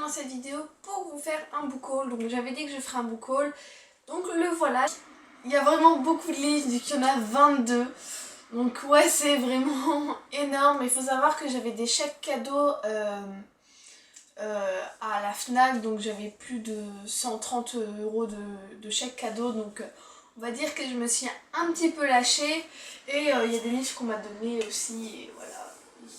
dans cette vidéo pour vous faire un book haul. Donc j'avais dit que je ferais un book haul, donc le voilà. Il y a vraiment beaucoup de livres, vu qu'il y en a 22. Donc ouais, c'est vraiment énorme. Il faut savoir que j'avais des chèques cadeaux à la FNAC, donc j'avais plus de 130 € de chèques cadeaux. Donc on va dire que je me suis un petit peu lâchée. Et il y a des livres qu'on m'a donné aussi, et voilà.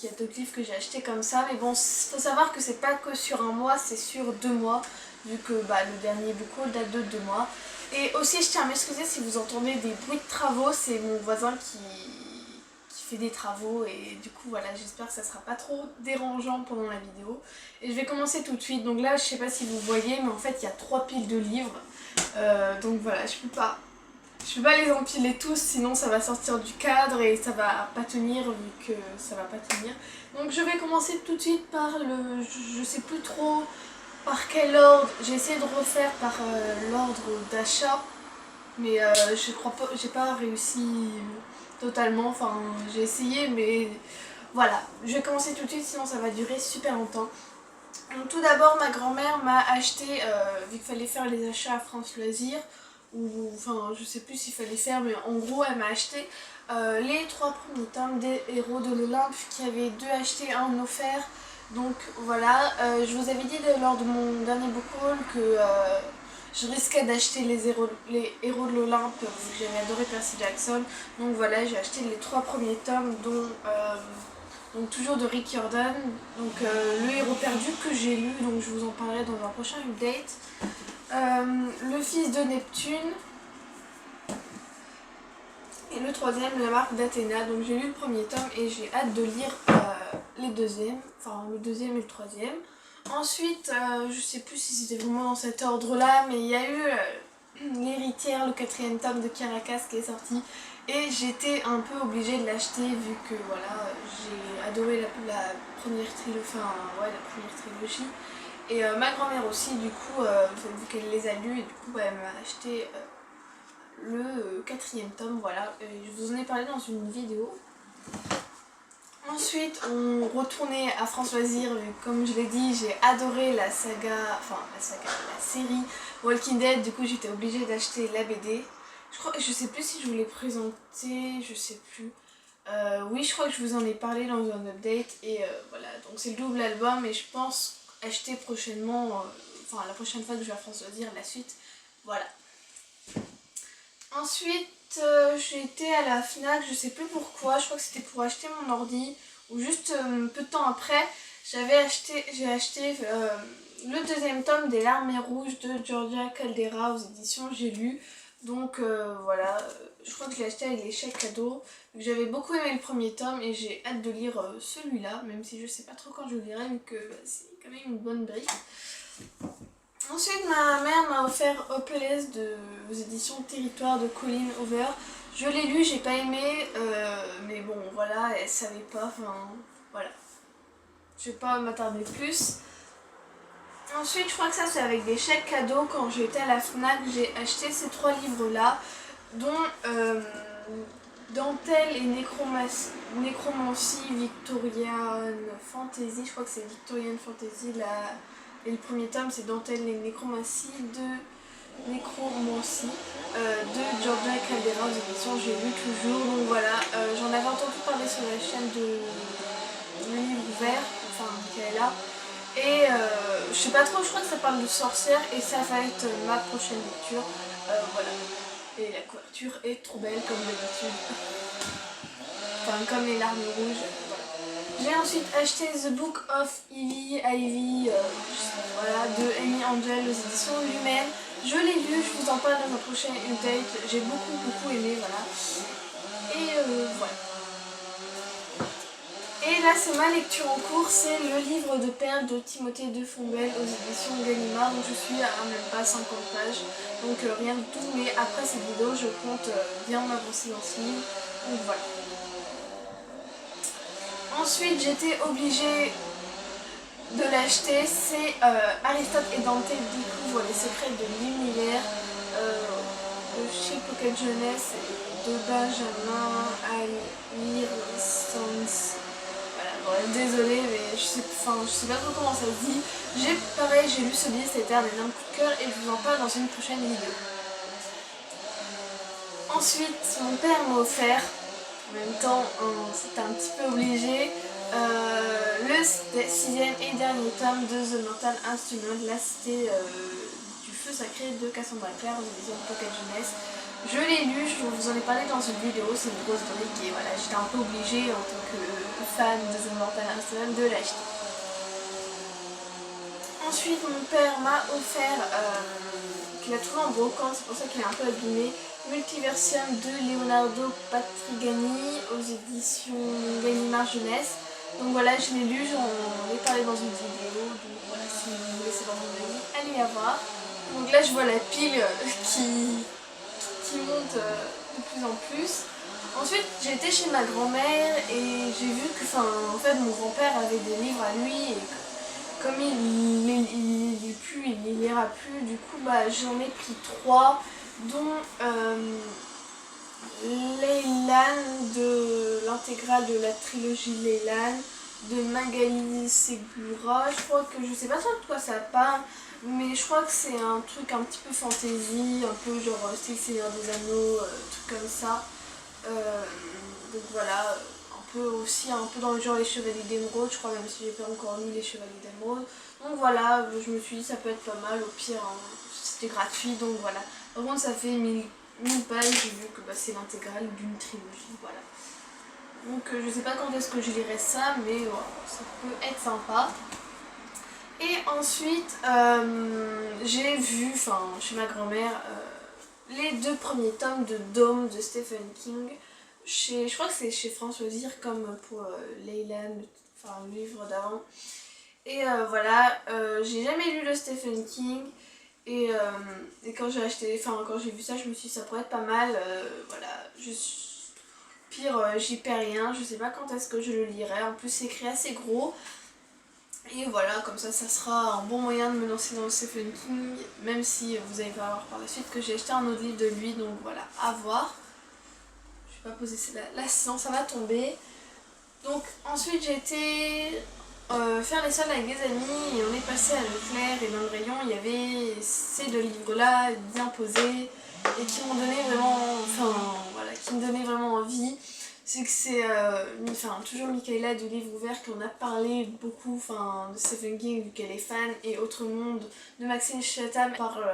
Il y a d'autres livres que j'ai achetés comme ça, mais bon, faut savoir que c'est pas que sur un mois, c'est sur 2 mois, vu que le dernier book haul date de 2 mois. Et aussi, je tiens à m'excuser si vous entendez des bruits de travaux, c'est mon voisin qui fait des travaux, et du coup voilà, j'espère que ça sera pas trop dérangeant pendant la vidéo. Et je vais commencer tout de suite. Donc là, je sais pas si vous voyez, mais en fait il y a 3 piles de livres, donc voilà, je peux pas les empiler tous, sinon ça va sortir du cadre et ça va pas tenir, vu que ça va pas tenir. Donc je vais commencer tout de suite par je sais plus trop par quel ordre. J'ai essayé de refaire par l'ordre d'achat, mais je crois pas, j'ai pas réussi totalement. Enfin, j'ai essayé, mais voilà. Je vais commencer tout de suite, sinon ça va durer super longtemps. Donc tout d'abord, ma grand-mère m'a acheté, vu qu'il fallait faire les achats à France Loisirs, ou enfin je sais plus s'il fallait faire, mais en gros elle m'a acheté les 3 premiers tomes des Héros de l'Olympe, qui avaient 2 achetés, 1 offert. Donc voilà, je vous avais dit lors de mon dernier book haul que je risquais d'acheter les Héros de l'Olympe, vu que j'avais adoré Percy Jackson. Donc voilà, j'ai acheté les 3 premiers tomes, dont donc toujours de Rick Riordan, donc le héros perdu, que j'ai lu, donc je vous en parlerai dans un prochain update. Le fils de Neptune, et le troisième, la marque d'Athéna. Donc j'ai lu le premier tome et j'ai hâte de lire les deuxièmes, enfin le deuxième et le troisième. Ensuite, je sais plus si c'était vraiment dans cet ordre là, mais il y a eu l'héritière, le 4e tome de Caracas qui est sorti, et j'étais un peu obligée de l'acheter, vu que voilà, j'ai adoré la première trilogie, enfin ouais, la première trilogie. Et ma grand-mère aussi, du coup, vu qu'elle les a lus, et du coup elle m'a acheté le 4e tome, voilà. Je vous en ai parlé dans une vidéo. Ensuite, on retournait à France Loisirs, comme je l'ai dit, j'ai adoré la série Walking Dead, du coup j'étais obligée d'acheter la BD. Je sais plus si je vous l'ai présenté, je sais plus. Oui, je crois que je vous en ai parlé dans un update, et voilà, donc c'est le double album, et je pense acheter prochainement, enfin la prochaine fois que je vais à France Loisirs, la suite, voilà. Ensuite, j'ai été à la FNAC, je sais plus pourquoi, je crois que c'était pour acheter mon ordi, ou juste peu de temps après, j'ai acheté le 2e tome des Larmes Rouges de Georgia Caldera aux éditions J'ai lu. Donc voilà, je crois que je l'ai acheté avec les chèques cadeaux. J'avais beaucoup aimé le premier tome et j'ai hâte de lire celui-là, même si je sais pas trop quand je le lirai, vu que c'est quand même une bonne brique. Ensuite, ma mère m'a offert Hopeless aux éditions Territoire de Colleen Hoover. Je l'ai lu, j'ai pas aimé, mais bon voilà, elle savait pas, enfin voilà. Je vais pas m'attarder plus. Ensuite, je crois que ça c'est avec des chèques cadeaux. Quand j'étais à la FNAC, j'ai acheté ces 3 livres là, dont Dentelle et Nécromancie Victorian Fantasy. Je crois que c'est Victorian Fantasy là. Et le premier tome c'est Dentelle et Nécromancie de Georgia Caldera aux éditions J'ai lu toujours. Donc voilà, j'en avais entendu parler sur la chaîne de Livre Ouvert, enfin qui est là. Et je sais pas trop, je crois que ça parle de sorcières, et ça va être ma prochaine lecture. Voilà. Et la couverture est trop belle comme d'habitude. Enfin, comme les Larmes Rouges. Voilà. J'ai ensuite acheté The Book of Ivy, voilà, de Amy Angel aux éditions Lumen. Je l'ai lu, je vous en parle dans un prochain update. J'ai beaucoup aimé, voilà. Et voilà. Et là c'est ma lecture en cours, c'est le livre de perles de Timothée de Fombelle aux éditions Gallimard. Donc je suis à même pas 50 pages, donc rien du tout, mais après cette vidéo je compte bien m'avancer dans ce livre, donc voilà. Ensuite j'étais obligée de l'acheter, c'est Aristote et Dante découvrent les secrets de l'univers, de chez Pocket Jeunesse, de Benjamin Alire Sans. Voilà, bref, désolée, mais je sais pas trop comment ça se dit. J'ai lu ce livre, c'était un énorme coup de cœur et je vous en parle dans une prochaine vidéo. Ensuite, mon père m'a offert, en même temps, c'était un petit peu obligé, le sixième et dernier tome de The Mortal Instrument, la cité du feu sacré de Cassandra Clare aux éditions Pocket Jeunesse. Je l'ai lu, je vous en ai parlé dans une vidéo, c'est une grosse brique et voilà, j'étais un peu obligée en tant que fan de The Mortal Instrument de l'acheter. Ensuite, mon père m'a offert, qu'il a trouvé en brocante, c'est pour ça qu'il est un peu abîmé, Multiversium de Leonardo Patrigani aux éditions Gallimard Jeunesse. Donc voilà, je l'ai lu, j'en ai parlé dans une vidéo, donc voilà, si vous voulez savoir mon avis, allez la voir. Donc là, je vois la pile qui monte de plus en plus. Ensuite, j'ai été chez ma grand-mère et j'ai vu que, en fait, mon grand-père avait des livres à lui et comme il lit plus, il les lira plus, du coup j'en ai pris 3, dont Leylan, de l'intégrale de la trilogie Leylan, de Magali Segura. Je crois que je sais pas trop de quoi ça parle, mais je crois que c'est un truc un petit peu fantasy, un peu genre style Seigneur des Anneaux, truc comme ça. Donc voilà, aussi un peu dans le genre les Chevaliers d'Émeraude, je crois, même si j'ai pas encore lu les Chevaliers d'Émeraude. Donc voilà, je me suis dit ça peut être pas mal, au pire c'était gratuit, donc voilà. Par contre ça fait 1000 pages, j'ai vu que c'est l'intégrale d'une trilogie, voilà. Donc je sais pas quand est-ce que je lirai ça, mais voilà, ça peut être sympa. Et ensuite j'ai vu, chez ma grand-mère, les 2 premiers tomes de Dome de Stephen King. Je crois que c'est chez François Zir comme pour Leylan, le livre d'avant. Et voilà, j'ai jamais lu le Stephen King et quand j'ai quand j'ai vu ça, je me suis dit ça pourrait être pas mal. Voilà, pire, j'y perds rien, je sais pas quand est-ce que je le lirai. En plus c'est écrit assez gros. Et voilà, comme ça sera un bon moyen de me lancer dans le Stephen King, même si vous allez pas voir par la suite que j'ai acheté un autre livre de lui, donc voilà, à voir. Je vais pas poser là sinon ça va tomber. Donc ensuite j'ai été faire les soldes avec des amis et on est passé à Leclerc et dans le rayon il y avait ces 2 livres là bien posés et qui m'ont donné vraiment, qui me donnaient vraiment envie. C'est que c'est toujours Michaela de Livre Ouvert qu'on a parlé beaucoup de Stephen King vu qu'elle est fan, et Autre Monde de Maxime Chatham parle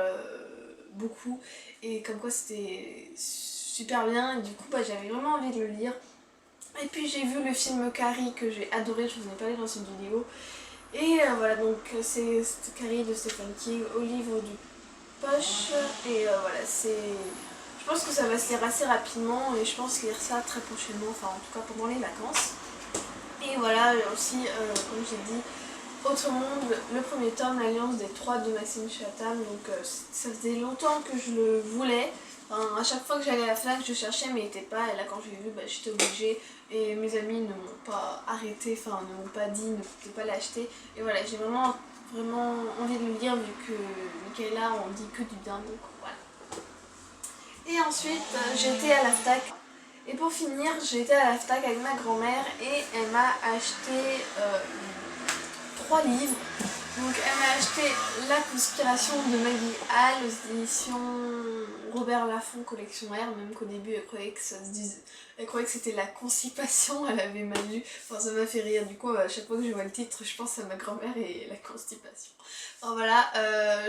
beaucoup et comme quoi c'était super bien et du coup j'avais vraiment envie de le lire. Et puis j'ai vu le film Carrie que j'ai adoré, je vous en ai parlé dans une vidéo. Et voilà, donc c'est Carrie de Stephen King au livre du poche. Et voilà, je pense que ça va se lire assez rapidement et je pense lire ça très prochainement, en tout cas pendant les vacances. Et voilà, aussi, comme j'ai dit, Autre Monde, le premier tome, l'Alliance des Trois de Maxime Chatham. Donc ça faisait longtemps que je le voulais. À chaque fois que j'allais à la FNAC, je cherchais mais il n'était pas, et là quand j'ai vu, j'étais obligée et mes amis ne m'ont pas arrêté, ne m'ont pas dit, ne pouvaient pas l'acheter. Et voilà, j'ai vraiment envie de le lire vu que Michaela on dit que du bien, donc voilà. Et ensuite j'étais à la FNAC. Et pour finir, j'étais à la FNAC avec ma grand-mère et elle m'a acheté 3 livres. Donc elle m'a acheté La Conspiration de Maggie Hall aux éditions Robert Laffont collection R, même qu'au début elle croyait que c'était La Constipation, elle avait mal lu, ça m'a fait rire. Du coup à chaque fois que je vois le titre je pense à ma grand-mère et La Constipation. Voilà,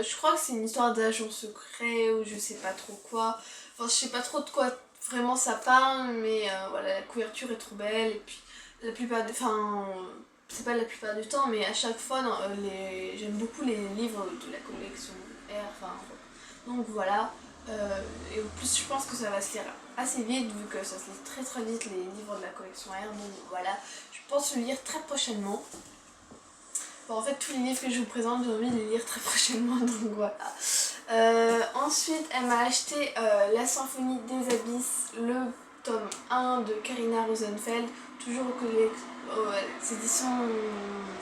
je crois que c'est une histoire d'agent secret ou je sais pas trop quoi, je sais pas trop de quoi vraiment ça parle, mais voilà, la couverture est trop belle et puis la plupart c'est pas la plupart du temps, mais à chaque fois, j'aime beaucoup les livres de la collection R, donc voilà. Et au plus, je pense que ça va se lire assez vite, vu que ça se lit très très vite les livres de la collection R, donc voilà. Je pense le lire très prochainement. En fait, tous les livres que je vous présente, j'ai envie de les lire très prochainement, donc voilà. Ensuite, elle m'a acheté La Symphonie des Abysses, le tome 1 de Karina Rosenfeld, toujours aux éditions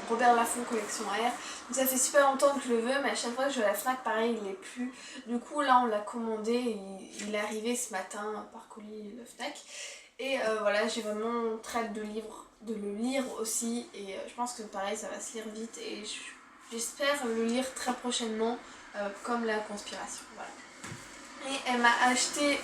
Robert Laffont collection R. Donc ça fait super longtemps que je le veux, mais à chaque fois que je vais à la FNAC, pareil, il n'est plus. Du coup, là, on l'a commandé, et il est arrivé ce matin par colis la FNAC. Et voilà, j'ai vraiment très hâte de de le lire aussi et je pense que pareil ça va se lire vite et j'espère le lire très prochainement comme La Conspiration. Voilà. Et elle m'a acheté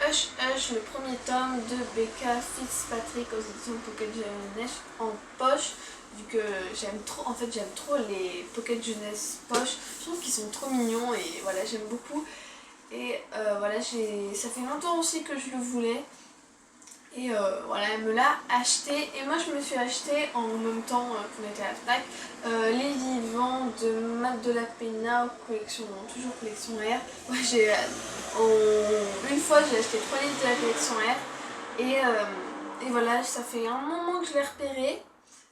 Hush Hush, le premier tome de Becca Fitzpatrick aux éditions Pocket Jeunesse en poche, vu que j'aime trop, en fait j'aime trop les Pocket Jeunesse poche, je trouve qu'ils sont trop mignons et voilà j'aime beaucoup. Et voilà, ça fait longtemps aussi que je le voulais. Et voilà, elle me l'a acheté. Et moi je me suis acheté en même temps qu'on était à la FNAC Les Vivants de Matt de la Pena, collection, toujours collection R. Ouais, une fois j'ai acheté 3 livres de la collection R. Et voilà, ça fait un moment que je l'ai repéré.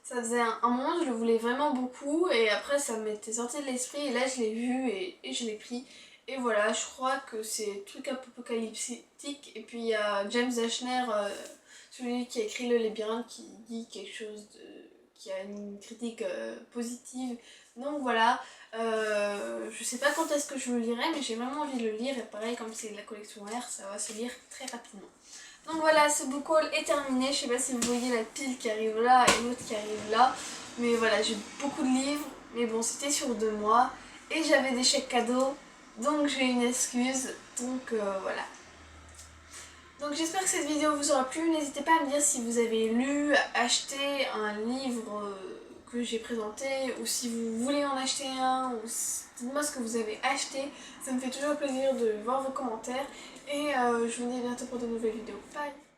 Ça faisait un moment que je le voulais vraiment beaucoup. Et après ça m'était sorti de l'esprit. Et là je l'ai vu et je l'ai pris. Et voilà, je crois que c'est truc apocalyptique. Et puis il y a James Dashner, celui qui a écrit Le Labyrinthe, qui dit quelque chose qui a une critique positive. Donc voilà, je sais pas quand est-ce que je le lirai, mais j'ai vraiment envie de le lire. Et pareil, comme c'est de la collection R, ça va se lire très rapidement. Donc voilà, ce book haul est terminé. Je sais pas si vous voyez la pile qui arrive là et l'autre qui arrive là. Mais voilà, j'ai beaucoup de livres. Mais bon, c'était sur 2 mois. Et j'avais des chèques cadeaux. Donc j'ai une excuse, donc voilà. Donc j'espère que cette vidéo vous aura plu, n'hésitez pas à me dire si vous avez lu, acheté un livre que j'ai présenté, ou si vous voulez en acheter un, ou dites-moi ce que vous avez acheté, ça me fait toujours plaisir de voir vos commentaires, et je vous dis à bientôt pour de nouvelles vidéos. Bye!